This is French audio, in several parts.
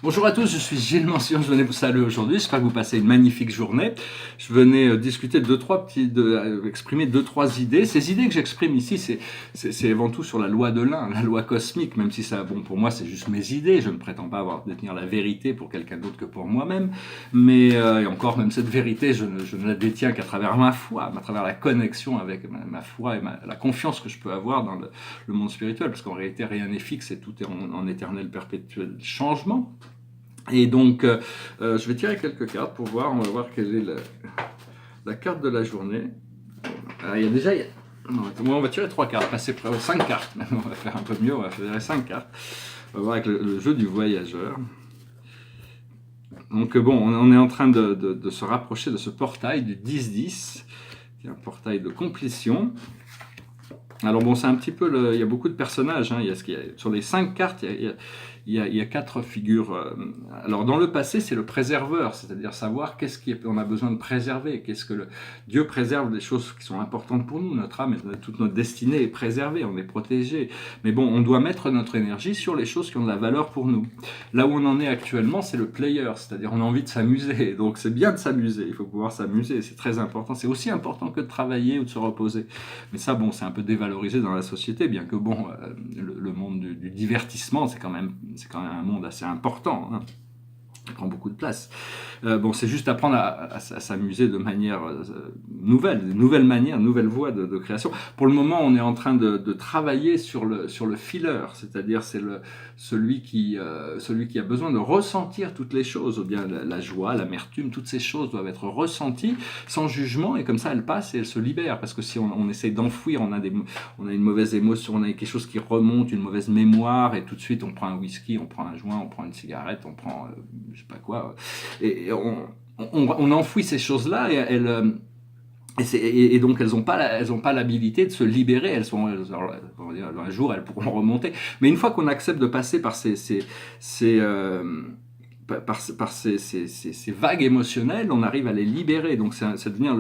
Bonjour à tous, je suis Gilles Mention, je venais vous saluer aujourd'hui, j'espère que vous passez une magnifique journée. Je venais discuter exprimer deux, trois idées. Ces idées que j'exprime ici, c'est avant tout sur la loi de l'un, la loi cosmique, même si ça, bon, pour moi, c'est juste mes idées. Je ne prétends pas détenir la vérité pour quelqu'un d'autre que pour moi-même. Mais, et encore, même cette vérité, je ne la détiens qu'à travers ma foi, à travers la connexion avec ma foi et la confiance que je peux avoir dans le monde spirituel, parce qu'en réalité, rien n'est fixe et tout est en éternel perpétuel changement. Et donc, je vais tirer quelques cartes pour voir, on va voir quelle est la carte de la journée. Alors, on va tirer 3 cartes, passer 5 cartes, maintenant on va faire un peu mieux, on va faire 5 cartes. On va voir avec le jeu du voyageur. Donc bon, on est en train de se rapprocher de ce portail du 10-10, qui est un portail de complétion. Alors bon, c'est un petit peu, il y a beaucoup de personnages, hein. Sur les 5 cartes, il y a 4 figures. Alors dans le passé, c'est le préserveur, c'est-à-dire savoir on a besoin de préserver, Dieu préserve des choses qui sont importantes pour nous, notre âme, toute notre destinée est préservée, on est protégé. Mais bon, on doit mettre notre énergie sur les choses qui ont de la valeur pour nous. Là où on en est actuellement, c'est le player, c'est-à-dire on a envie de s'amuser, donc c'est bien de s'amuser, il faut pouvoir s'amuser, c'est très important, c'est aussi important que de travailler ou de se reposer. Mais ça, bon, c'est un peu dévalorisé dans la société, bien que bon, le monde du divertissement, c'est quand même un monde assez important, hein. Ça prend beaucoup de place. Bon, c'est juste apprendre à s'amuser de manière nouvelle manière, nouvelle voie de création. Pour le moment, on est en train de travailler sur le filler, c'est-à-dire celui qui a besoin de ressentir toutes les choses, ou bien la joie, l'amertume, toutes ces choses doivent être ressenties sans jugement, et comme ça, elles passent et elles se libèrent. Parce que si on essaie d'enfouir, on a une mauvaise émotion, on a quelque chose qui remonte, une mauvaise mémoire, et tout de suite, on prend un whisky, on prend un joint, on prend une cigarette, on prend je sais pas quoi, et on enfouit ces choses-là, et donc elles n'ont pas l'habilité de se libérer. Un jour elles pourront remonter, mais une fois qu'on accepte de passer par ces vagues émotionnelles, on arrive à les libérer. Donc ça devient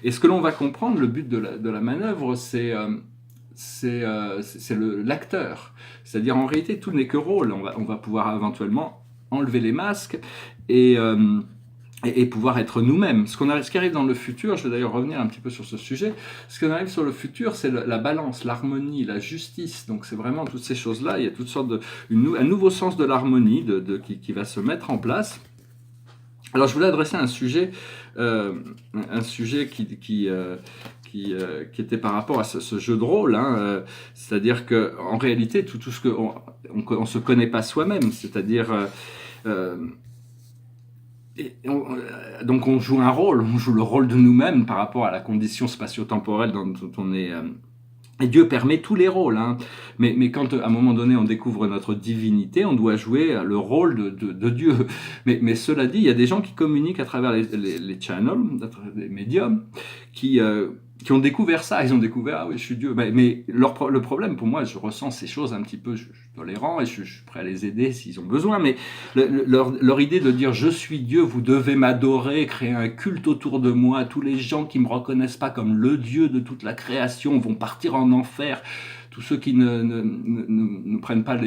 et ce que l'on va comprendre, le but de la manœuvre, c'est l'acteur. C'est-à-dire en réalité tout n'est que rôle. On va pouvoir éventuellement enlever les masques et pouvoir être nous-mêmes. Ce qui arrive dans le futur, je vais d'ailleurs revenir un petit peu sur ce sujet, ce qui arrive sur le futur, c'est la balance, l'harmonie, la justice. Donc c'est vraiment toutes ces choses-là, il y a toutes sortes un nouveau sens de l'harmonie qui va se mettre en place. Alors je voulais adresser un sujet qui était par rapport à ce jeu de rôle, hein, c'est-à-dire que en réalité tout ce on se connaît pas soi-même, c'est-à-dire donc on joue un rôle, on joue le rôle de nous-mêmes par rapport à la condition spatio-temporelle dont on est. Et Dieu permet tous les rôles, hein. Mais quand à un moment donné on découvre notre divinité, on doit jouer le rôle de Dieu. Mais cela dit, il y a des gens qui communiquent à travers les channels, les médiums, qui ont découvert ça. Ils ont découvert, ah oui, je suis Dieu. Mais le problème pour moi, je ressens ces choses un petit peu, je suis tolérant et je suis prêt à les aider s'ils ont besoin. Mais leur idée de dire je suis Dieu, vous devez m'adorer, créer un culte autour de moi, tous les gens qui me reconnaissent pas comme le Dieu de toute la création vont partir en enfer. Tous ceux qui ne prennent pas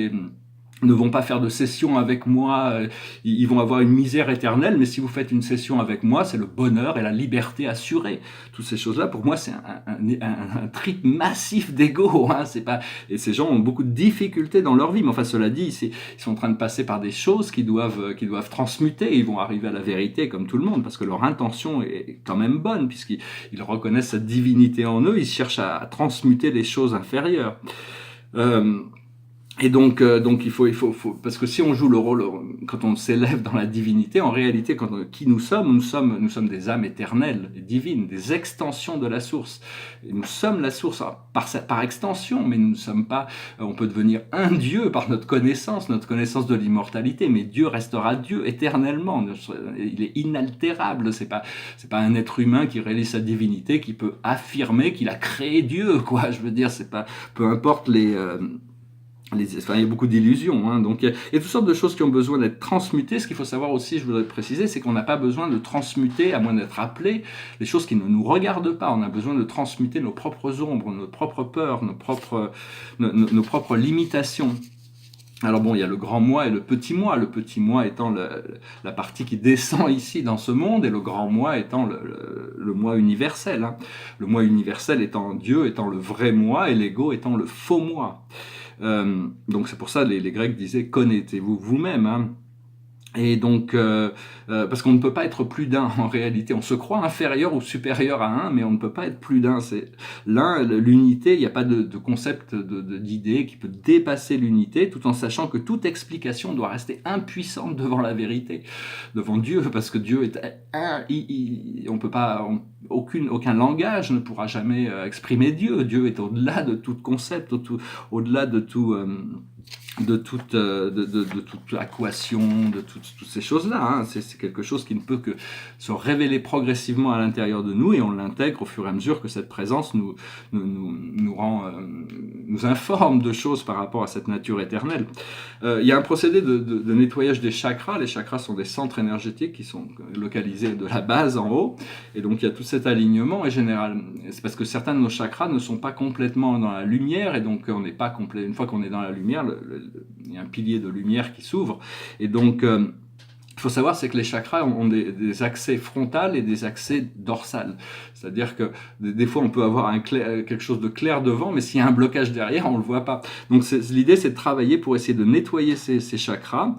ne vont pas faire de session avec moi, ils vont avoir une misère éternelle, mais si vous faites une session avec moi, c'est le bonheur et la liberté assurée. Toutes ces choses-là, pour moi, c'est un trip massif d'ego, hein. Et ces gens ont beaucoup de difficultés dans leur vie, mais enfin, cela dit, ils sont en train de passer par des choses qu'ils doivent transmuter, ils vont arriver à la vérité comme tout le monde, parce que leur intention est quand même bonne, puisqu'ils reconnaissent cette divinité en eux, ils cherchent à transmuter les choses inférieures. Et donc il faut parce que si on joue le rôle quand on s'élève dans la divinité, en réalité qui nous sommes des âmes éternelles et divines, des extensions de la source. Et nous sommes la source par extension, mais nous ne sommes pas. On peut devenir un Dieu par notre connaissance de l'immortalité, mais Dieu restera Dieu éternellement. Il est inaltérable. C'est pas un être humain qui réalise sa divinité qui peut affirmer qu'il a créé Dieu, quoi. Je veux dire, c'est pas, peu importe il y a beaucoup d'illusions, hein. Donc il y a toutes sortes de choses qui ont besoin d'être transmutées. Ce qu'il faut savoir aussi, je voudrais préciser, c'est qu'on n'a pas besoin de transmuter, à moins d'être appelé, les choses qui ne nous regardent pas. On a besoin de transmuter nos propres ombres, nos propres peurs, nos propres limitations. Alors bon, il y a le grand moi et le petit moi étant la partie qui descend ici dans ce monde, et le grand moi étant le moi universel. Hein. Le moi universel étant Dieu, étant le vrai moi, et l'ego étant le faux moi. Donc c'est pour ça les Grecs disaient « connaissez-vous vous-même hein ». Et donc, parce qu'on ne peut pas être plus d'un en réalité. On se croit inférieur ou supérieur à un, mais on ne peut pas être plus d'un. C'est l'un, l'unité. Il n'y a pas de concept d'idée qui peut dépasser l'unité, tout en sachant que toute explication doit rester impuissante devant la vérité, devant Dieu, parce que Dieu est un. On peut pas, aucun langage ne pourra jamais exprimer Dieu. Dieu est au-delà de tout concept, au-delà de tout. De toute équation, de toutes ces choses-là. Hein. C'est quelque chose qui ne peut que se révéler progressivement à l'intérieur de nous, et on l'intègre au fur et à mesure que cette présence nous informe de choses par rapport à cette nature éternelle. Il y a un procédé de nettoyage des chakras. Les chakras sont des centres énergétiques qui sont localisés de la base en haut, et donc il y a tout cet alignement, et c'est parce que certains de nos chakras ne sont pas complètement dans la lumière, et donc on n'est pas complet. Une fois qu'on est dans la lumière, il y a un pilier de lumière qui s'ouvre, et donc il faut savoir c'est que les chakras ont des accès frontales et des accès dorsales, c'est-à-dire que des fois on peut avoir quelque chose de clair devant, mais s'il y a un blocage derrière, on le voit pas. Donc l'idée c'est de travailler pour essayer de nettoyer ces chakras,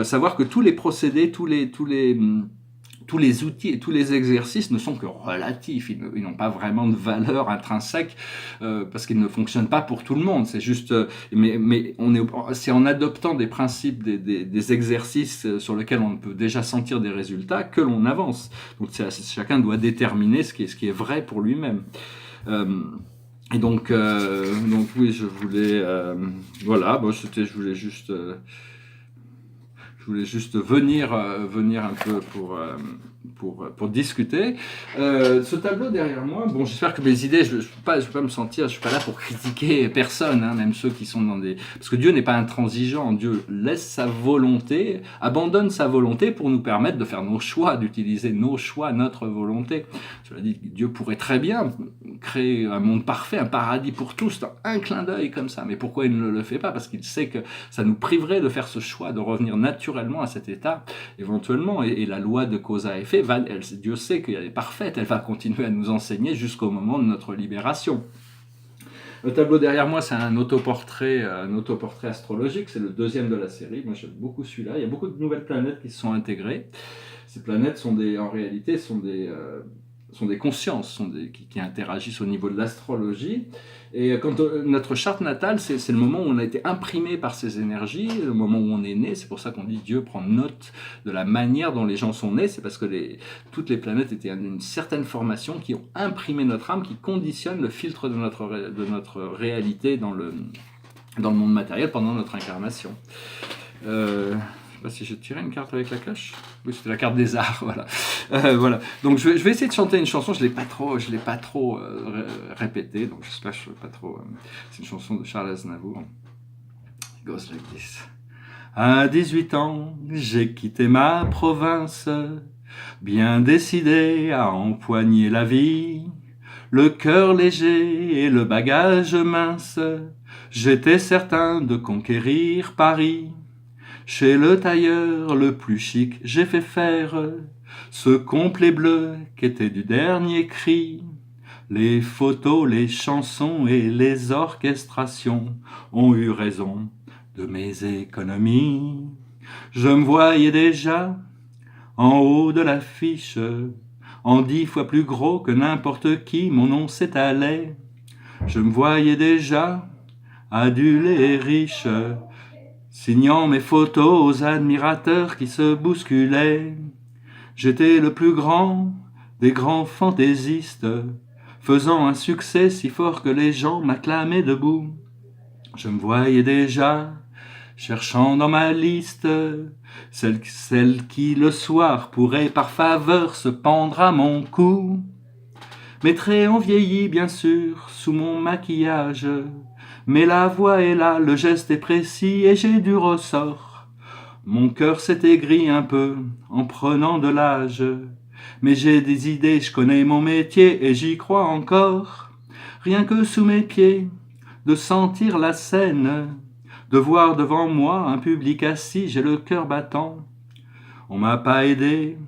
savoir que tous les procédés, tous les outils et tous les exercices ne sont que relatifs, ils n'ont pas vraiment de valeur intrinsèque parce qu'ils ne fonctionnent pas pour tout le monde. C'est juste, mais c'est en adoptant des principes, des exercices sur lesquels on peut déjà sentir des résultats que l'on avance. Donc chacun doit déterminer ce qui est vrai pour lui-même. Et donc oui, je voulais, voilà, bon, je voulais juste venir un peu pour discuter. Ce tableau derrière moi, bon, j'espère que mes idées, je peux pas me sentir, je suis pas là pour critiquer personne, hein, même ceux qui sont parce que Dieu n'est pas intransigeant. Dieu laisse sa volonté, abandonne sa volonté pour nous permettre de faire nos choix, d'utiliser nos choix, notre volonté. Cela dit, Dieu pourrait très bien créer un monde parfait, un paradis pour tous, dans un clin d'œil comme ça. Mais pourquoi il ne le fait pas? Parce qu'il sait que ça nous priverait de faire ce choix, de revenir naturellement à cet état, éventuellement. Et la loi de cause à effet, Dieu sait qu'elle est parfaite, elle va continuer à nous enseigner jusqu'au moment de notre libération. Le tableau derrière moi, c'est un autoportrait astrologique, c'est le deuxième de la série. Moi, j'aime beaucoup celui-là. Il y a beaucoup de nouvelles planètes qui se sont intégrées. Ces planètes sont en réalité des consciences, qui interagissent au niveau de l'astrologie. Et quand notre charte natale, c'est le moment où on a été imprimé par ces énergies, le moment où on est né. C'est pour ça qu'on dit Dieu prend note de la manière dont les gens sont nés. C'est parce que toutes les planètes étaient d'une certaine formation qui ont imprimé notre âme, qui conditionne le filtre de notre réalité dans le monde matériel pendant notre incarnation. Je sais pas si j'ai tiré une carte avec la cloche. Oui, c'était la carte des arts, voilà. Voilà. Donc je vais essayer de chanter une chanson. Je l'ai pas trop répétée, donc j'espère que je ne vais pas trop. C'est une chanson de Charles Aznavour. It goes like this. À 18 ans, j'ai quitté ma province, bien décidé à empoigner la vie, le cœur léger et le bagage mince. J'étais certain de conquérir Paris. Chez le tailleur le plus chic, j'ai fait faire ce complet bleu qui était du dernier cri. Les photos, les chansons et les orchestrations ont eu raison de mes économies. Je me voyais déjà en haut de l'affiche, en 10 fois plus gros que n'importe qui, mon nom s'étalait. Je me voyais déjà adulé et riche, signant mes photos aux admirateurs qui se bousculaient. J'étais le plus grand des grands fantaisistes, faisant un succès si fort que les gens m'acclamaient debout. Je me voyais déjà cherchant dans ma liste celle qui le soir pourrait par faveur se pendre à mon cou. Mes traits ont vieilli bien sûr sous mon maquillage, mais la voix est là, le geste est précis et j'ai du ressort. Mon cœur s'est aigri un peu en prenant de l'âge, mais j'ai des idées, je connais mon métier et j'y crois encore. Rien que sous mes pieds, de sentir la scène, de voir devant moi un public assis, j'ai le cœur battant. On m'a pas aidé,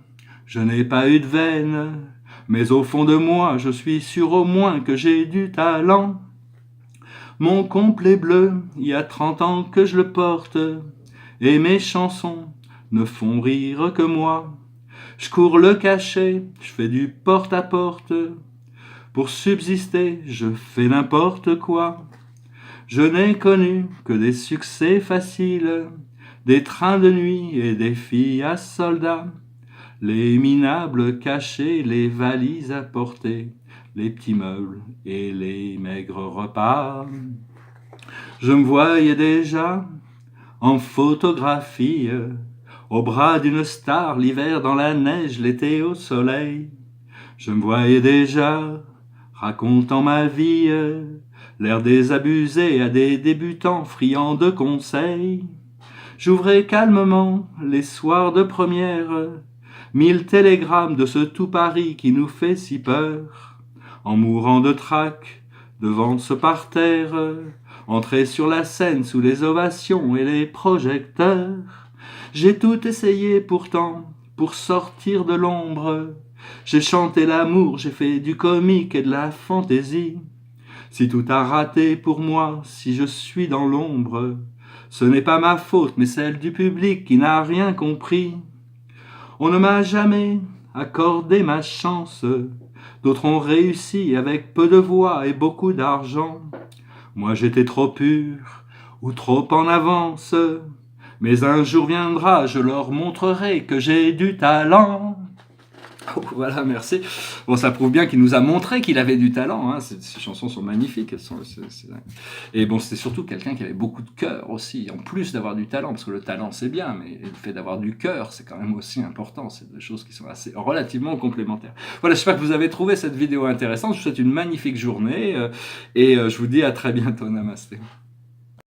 je n'ai pas eu de veine, mais au fond de moi, je suis sûr au moins que j'ai du talent. Mon complet bleu, il y a 30 ans que je le porte, et mes chansons ne font rire que moi. Je cours le cachet, je fais du porte-à-porte, pour subsister, je fais n'importe quoi. Je n'ai connu que des succès faciles, des trains de nuit et des filles à soldats, les minables cachés, les valises à porter, les petits meubles et les maigres repas. Je me voyais déjà en photographie, au bras d'une star, l'hiver dans la neige, l'été au soleil. Je me voyais déjà racontant ma vie, l'air désabusé à des débutants friands de conseils. J'ouvrais calmement les soirs de première, 1000 télégrammes de ce tout Paris qui nous fait si peur. En mourant de trac, devant ce parterre, entrer sur la scène sous les ovations et les projecteurs. J'ai tout essayé pourtant pour sortir de l'ombre. J'ai chanté l'amour, j'ai fait du comique et de la fantaisie. Si tout a raté pour moi, si je suis dans l'ombre, ce n'est pas ma faute, mais celle du public qui n'a rien compris. On ne m'a jamais accordé ma chance, d'autres ont réussi avec peu de voix et beaucoup d'argent. Moi j'étais trop pur ou trop en avance, mais un jour viendra, je leur montrerai que j'ai du talent. Oh, voilà, merci. Bon, ça prouve bien qu'il nous a montré qu'il avait du talent. Hein. Ces chansons sont magnifiques. Et bon, c'était surtout quelqu'un qui avait beaucoup de cœur aussi, en plus d'avoir du talent, parce que le talent c'est bien, mais le fait d'avoir du cœur, c'est quand même aussi important. C'est des choses qui sont assez relativement complémentaires. Voilà, j'espère que vous avez trouvé cette vidéo intéressante. Je vous souhaite une magnifique journée et je vous dis à très bientôt. Namasté.